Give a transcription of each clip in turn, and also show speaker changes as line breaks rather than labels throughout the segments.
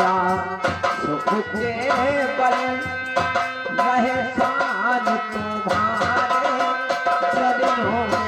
जा सुख के बल रहे शान तुम्हारे चरणों में।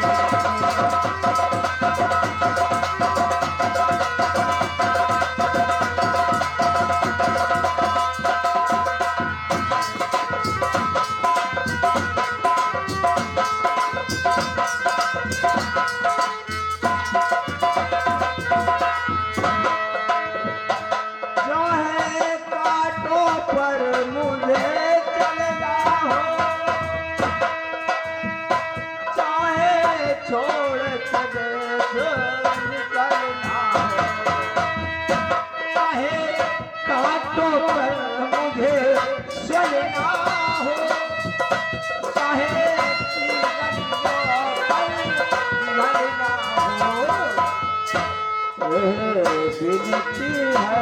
विनती है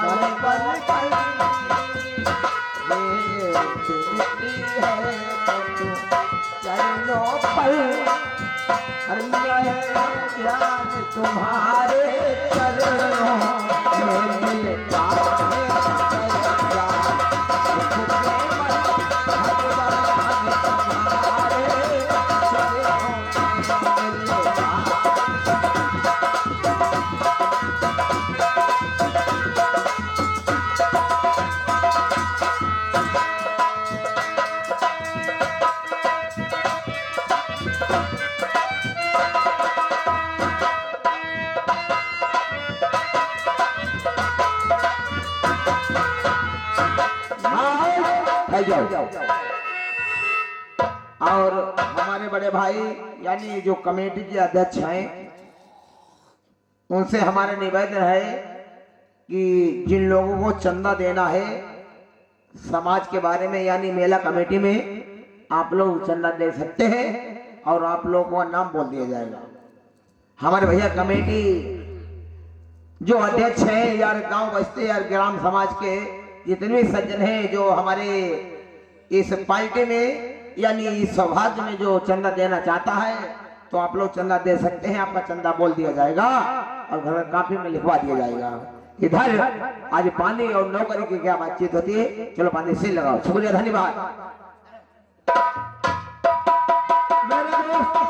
पल पल विनती है चरणों पर ध्यान तुम्हारे चरणों में मिलता और हमारे बड़े भाई यानी जो कमेटी के अध्यक्ष हैं उनसे हमारा निवेदन है कि जिन लोगों को चंदा देना है समाज के बारे में यानी मेला कमेटी में आप लोग चंदा दे सकते हैं और आप लोगों का नाम बोल दिया जाएगा। हमारे भैया कमेटी जो अध्यक्ष हैं यार गांव बस्ती यार ग्राम समाज के जितने भी सज्जन हैं जो हमारे इस पार्टी में यानी इस सौभाग्य में जो चंदा देना चाहता है तो आप लोग चंदा दे सकते हैं। आपका चंदा बोल दिया जाएगा और घर कापी में लिखवा दिया जाएगा। इधर आज पानी और नौकरी की क्या बातचीत होती है, चलो पानी से लगाओ। शुक्रिया, धन्यवाद।
मेरे दोस्तों,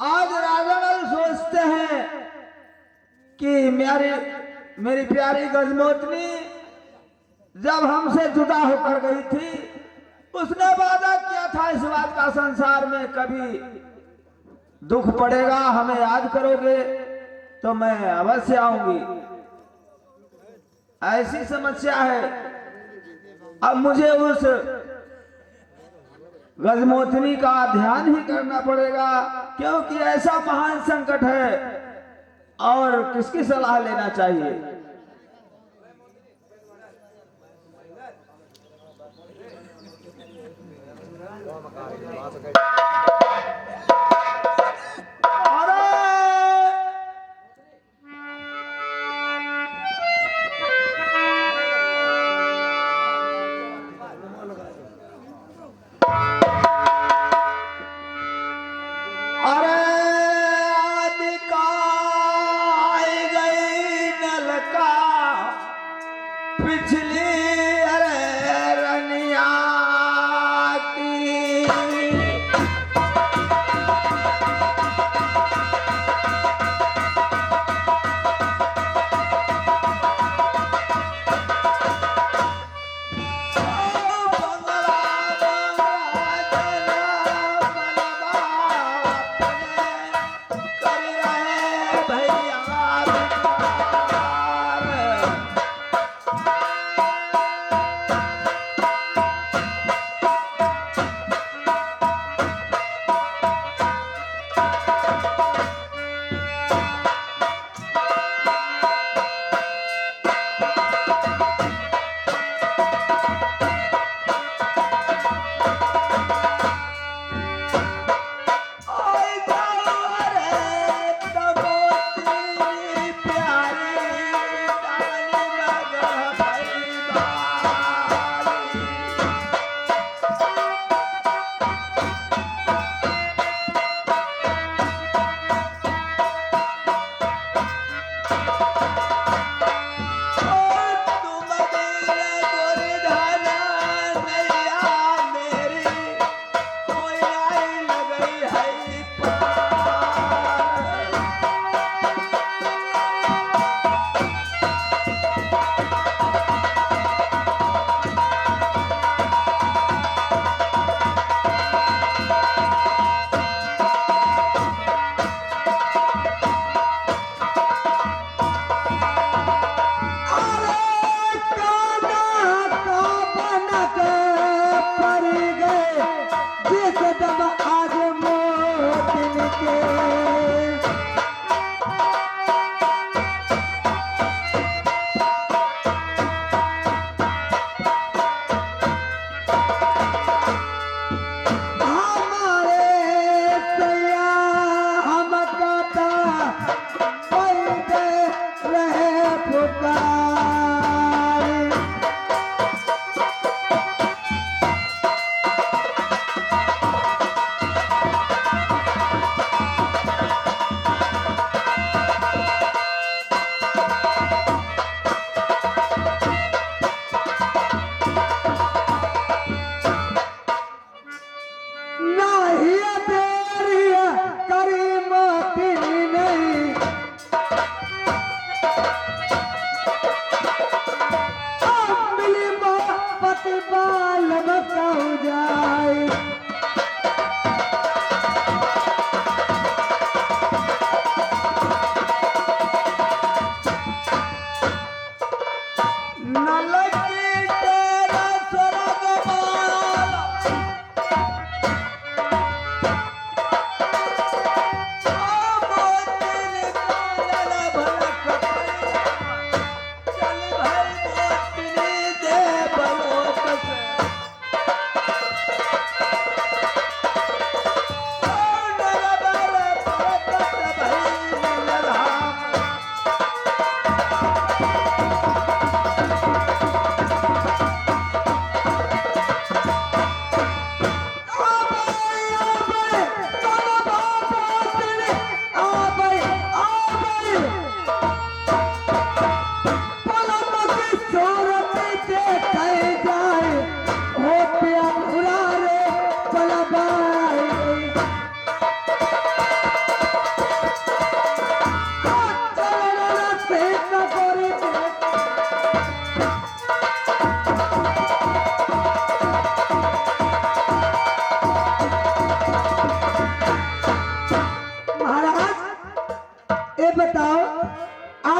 आज राजानल सोचते हैं कि मेरी प्यारी गजमोतनी जब हमसे जुदा होकर गई थी उसने वादा किया था इस बात का संसार में कभी दुख पड़ेगा हमें याद करोगे तो मैं अवश्य आऊंगी। ऐसी समस्या है, अब मुझे उस गजमोतनी का ध्यान ही करना पड़ेगा क्योंकि ऐसा महान संकट है और किसकी सलाह लेना चाहिए।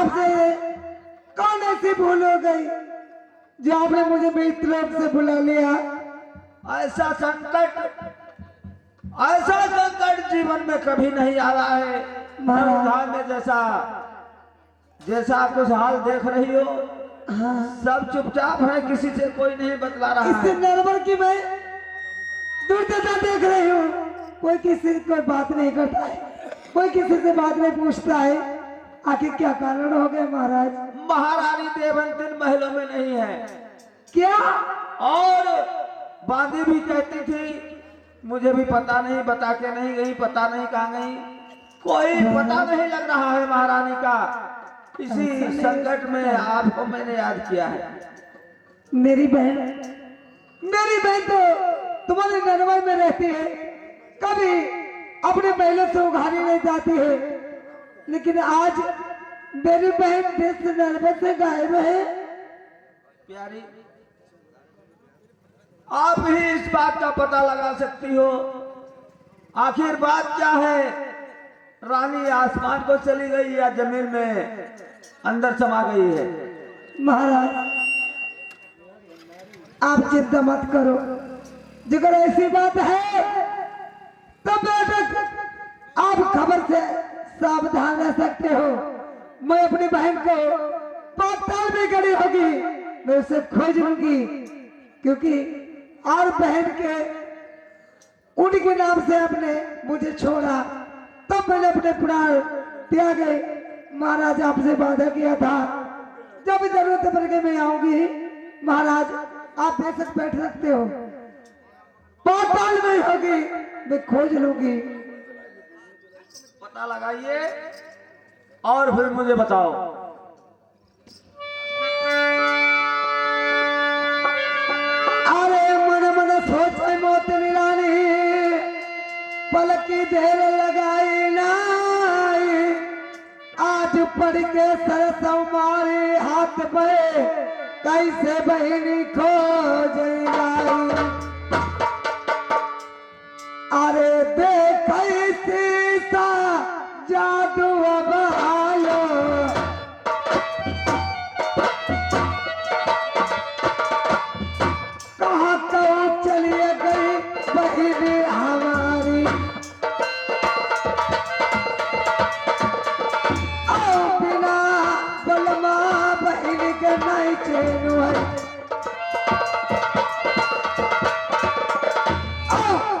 आपसे कौन ऐसी भूल हो गई जो आपने मुझे मेरी तरफ से बुला लिया?
ऐसा संकट जीवन में कभी नहीं आ रहा है
महाराज।
में जैसा कुछ हाल देख रही हो,
हाँ,
सब चुपचाप है, किसी से कोई नहीं बतला रहा
इससे
है।
निर्भर की मैं दूरदर्शन देख रही हूँ, कोई किसी से कोई बात नहीं करता है, कोई किसी से बात नहीं पूछता है। आखिर क्या कारण हो गए महाराज?
महारानी देवंतिन महलों में नहीं है
क्या?
और बांदी भी कहती थी मुझे भी पता नहीं, बता के नहीं गई, पता नहीं कहाँ गई, कोई पता नहीं लग रहा है महारानी का। इसी संकट में आपको मैंने याद किया है।
मेरी बहन तो तुम्हारे नरवा में रहती है, कभी अपने पहले से उघारी नहीं जाती है, लेकिन आज मेरी बहन देश से नरवा से गायब है।
प्यारी, आप ही इस बात का पता लगा सकती हो, आखिर बात क्या है? रानी आसमान को चली गई या जमीन में अंदर समा गई है?
महाराज आप चिंता मत करो, अगर ऐसी बात है तो बेशक आप खबर से सावधान रह सकते हो। मैं अपनी बहन को पाताल में गड़ी होगी, मैं उसे खोज लूंगी, क्योंकि और बहन के उनके नाम से आपने मुझे छोड़ा, तब मैंने अपने प्राण त्यागे। महाराज आपसे वादा किया था जब जरूरत पड़ गई मैं आऊंगी। महाराज आप बेशक बैठ सकते हो, पाताल में होगी, मैं खोज लूंगी।
पता लगाइए और फिर मुझे बताओ।
अरे मन मन सोच मोत निरानी, पलक की देर लगाई नाई, आज पढ़ के सरसों मारे हाथ पे कैसे बहिनी खोज लाई। अरे देख सा जादू अब आयो, कहाँ कहाँ चलिए गई बहिनी हमारी। आओ बिना बलमा बहिनी के नहीं चैन है,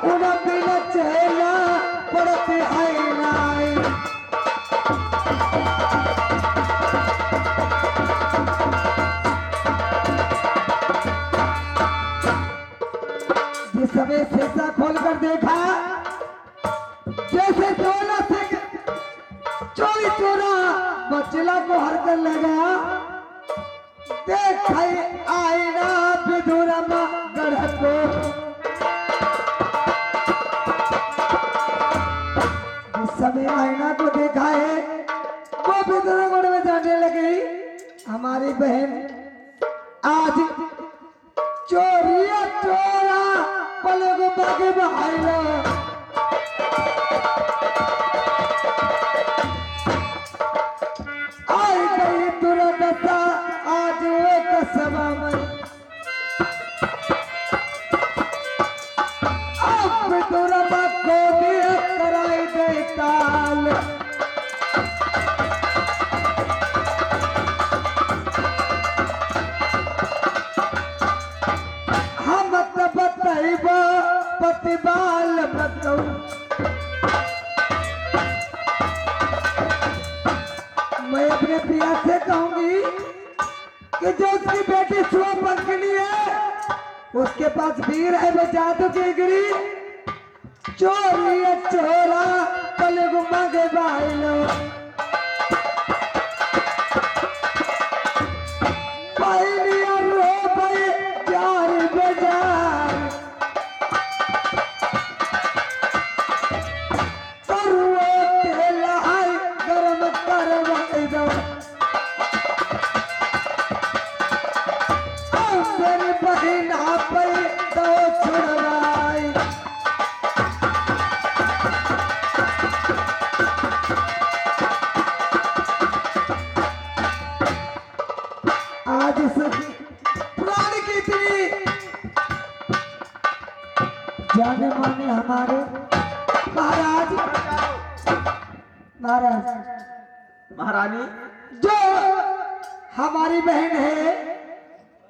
उन बिना चैना पड़ती है नाई। जिस समय शीशा खोलकर देखा, जैसे चोला से चोरी चोरा बचला को हर कर ले गया। देख आईना विधुरा गढ़ को, जिस समय आईना को देखा है वो विधुरा गढ़ में जाने लगी। हमारी बहन आज चोरिया चोरा पलक बागे बहाइला। आई गई तुरंत आज वो कसबा में, अब तुरंत को भी कराई दे ताल। हम बताइबा पतिबाल बताऊ, मैं अपने पिया से कहूंगी कि जो उसकी बेटी सुआ पंखनी है, उसके पास वीर है वो जादू की गिरी। चोरी चोरा कल गुमा के बाइलो, पहलिया रो भाई जार बाजार, करुआ तेल हाय गरम करवाई दो। मेरी बहन आप तो छुड़वाई, आज उस प्राण की इतनी जाने माने हमारे महाराज महाराज
महारानी
जो हमारी बहन है,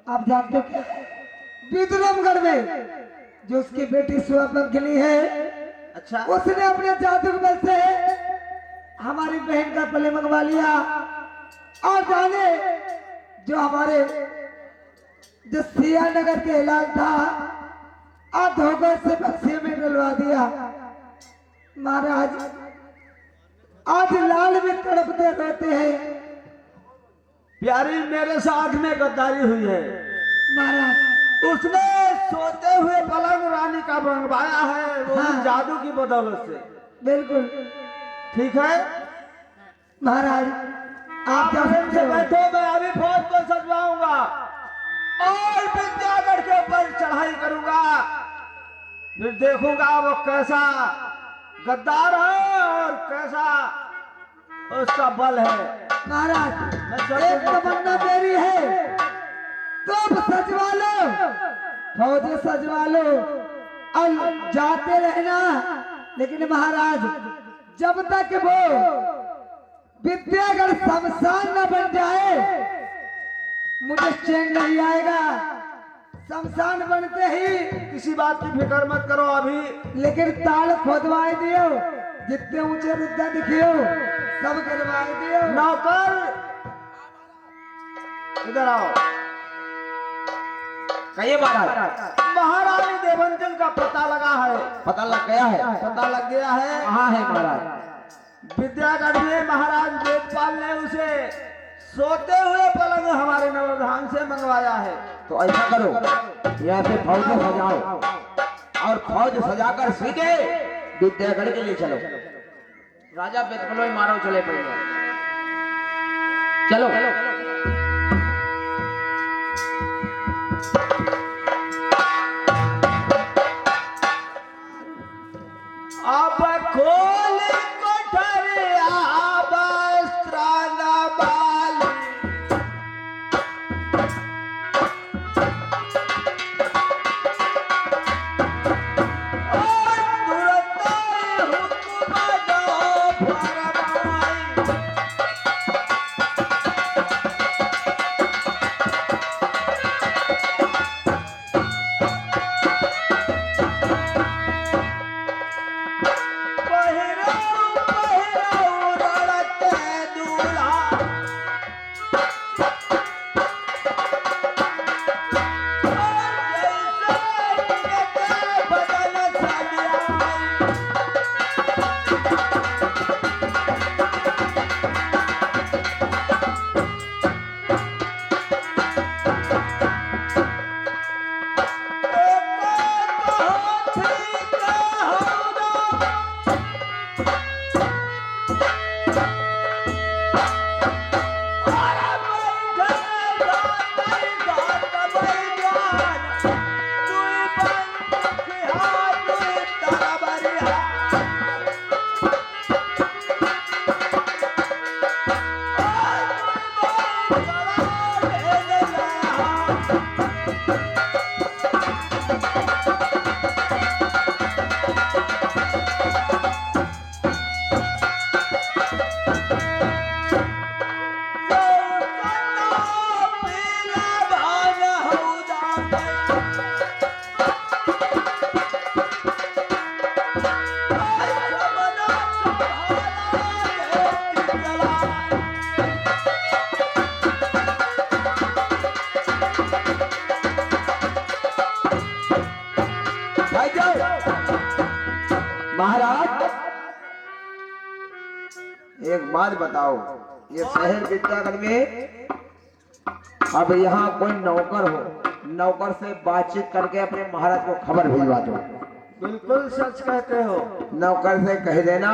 आप जानते हो विक्रमगढ़ में जो उसकी बेटी सुहागनी है,
अच्छा
उसने अपने जादू के बल से हमारी बहन का पले मंगवा लिया। और जाने जो हमारे जो सिया नगर के इलाज था और धोखे से बक्से में डलवा दिया। महाराज आज लाल में तड़पते रहते हैं।
प्यारी मेरे साथ में गद्दारी हुई है।
महाराज
उसने सोते हुए पलंग रानी का मंगवाया है, वो भी
हाँ।
जादू की बदौलत से।
बिल्कुल
ठीक है,
महाराज आप क्या
आराम
समझे
से
हो?
बैठो, मैं अभी फौज को सजवाऊंगा और विद्यागढ़ के ऊपर चढ़ाई करूंगा। फिर देखूंगा वो कैसा गद्दार है और कैसा उसका बल है।
महाराज एक तमन्ना मेरी है, तुम सजवा लो, फौज सजवा लो और जाते रहना। लेकिन महाराज जब तक वो विद्यागढ़ शमशान न बन जाए मुझे चैन नहीं आएगा। शमशान बनते ही
किसी बात की फिक्र मत करो अभी।
लेकिन ताल खोदवाए दियो, जितने ऊंचे रुद्दा दिखियो सब गिरवाए दियो।
नौकर इधर आओ।
कहिए महाराज।
महारानी देवंजन का पता लगा है।
पता लग गया है?
पता लग गया है।
कहाँ है महाराज?
विद्यागढ़ में महाराज वेदपाल ने उसे सोते हुए पलंग हमारे नवधान से मंगवाया है।
तो ऐसा करो, यहाँ से फौज सजाओ और फौज सजाकर सीधे विद्यागढ़ के लिए चलो। राजा बेतपलोई मारो चले पड़े। चलो
अब खोल कोठरिया वस्त्रान बाली, और तुरंत हुक्म दो फरमाई।
महाराज एक बात बताओ, ये शहर विद्यागढ़ में अब यहाँ कोई नौकर हो, नौकर से बातचीत करके अपने महाराज को खबर भिजवा दो।
बिल्कुल सच कहते हो।
नौकर से कह देना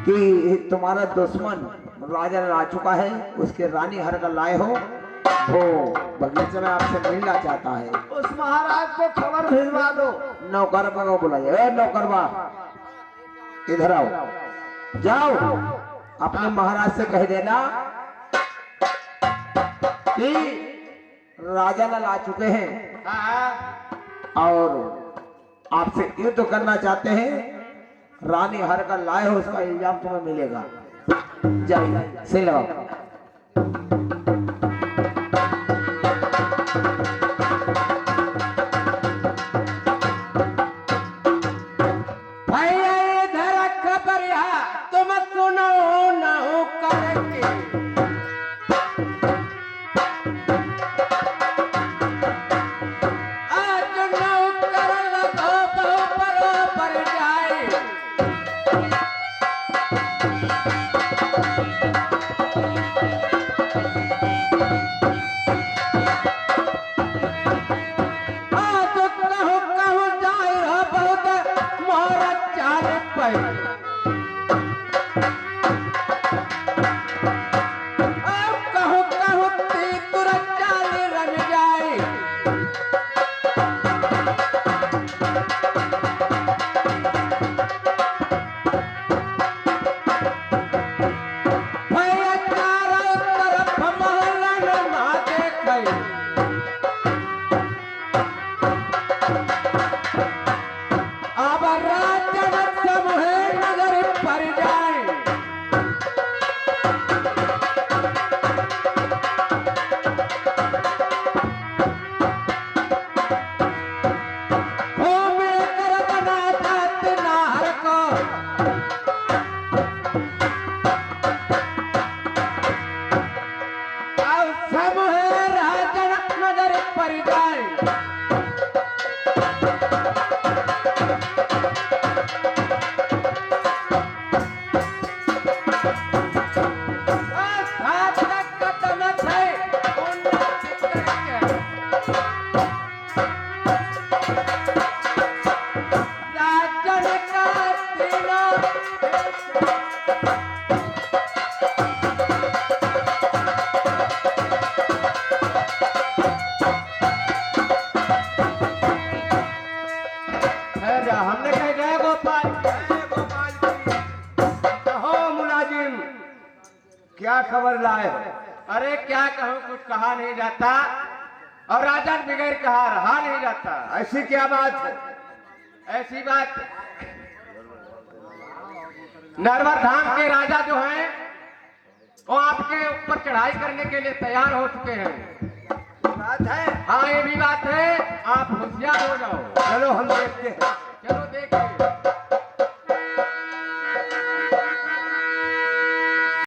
कि तुम्हारा दुश्मन राजा आ चुका है, उसके रानी हर कर लाए हो, वो बगीचे में आपसे मिलना चाहता है।
उस महाराज को खबर भिजवा दो।
नौकर को बुलाइए, ए नौकर बा इधर आओ, जाओ अपने महाराज से कह देना कि राजा लाल आ चुके हैं
हाँ
और आपसे युद्ध करना चाहते हैं। रानी हर का लाए हो उसका इल्जाम तुम्हें मिलेगा। जाइए से लगाओ।
भैया इधर खबरिया तुम सुनो ना हो करके आज नौकर लगो बरोबर जाए आज कहूँ कहूँ जाए हो बहुत मोर चाल पे कहूँ कहूँ ती तुरंत चाल रंग जाए भैया चारों तरफ महलन ना देखे अब राजन समूह नगर पर जाए घूमे कर बनाता तिनार को अब समूह राजन नगर पर जाए हमने कह गए गोपाल
कहो मुलाजिम, क्या खबर लाए हो?
अरे क्या कहूँ कुछ कहा नहीं जाता और राजन बगैर कहा रहा नहीं जाता।
ऐसी क्या बात है?
ऐसी बात नरवर धाम के राजा जो हैं वो आपके ऊपर चढ़ाई करने के लिए तैयार हो चुके हैं।
बात है?
हाँ ये भी बात है, आप होशियार हो जाओ।
चलो हम देखते हैं।
चलो देखिए।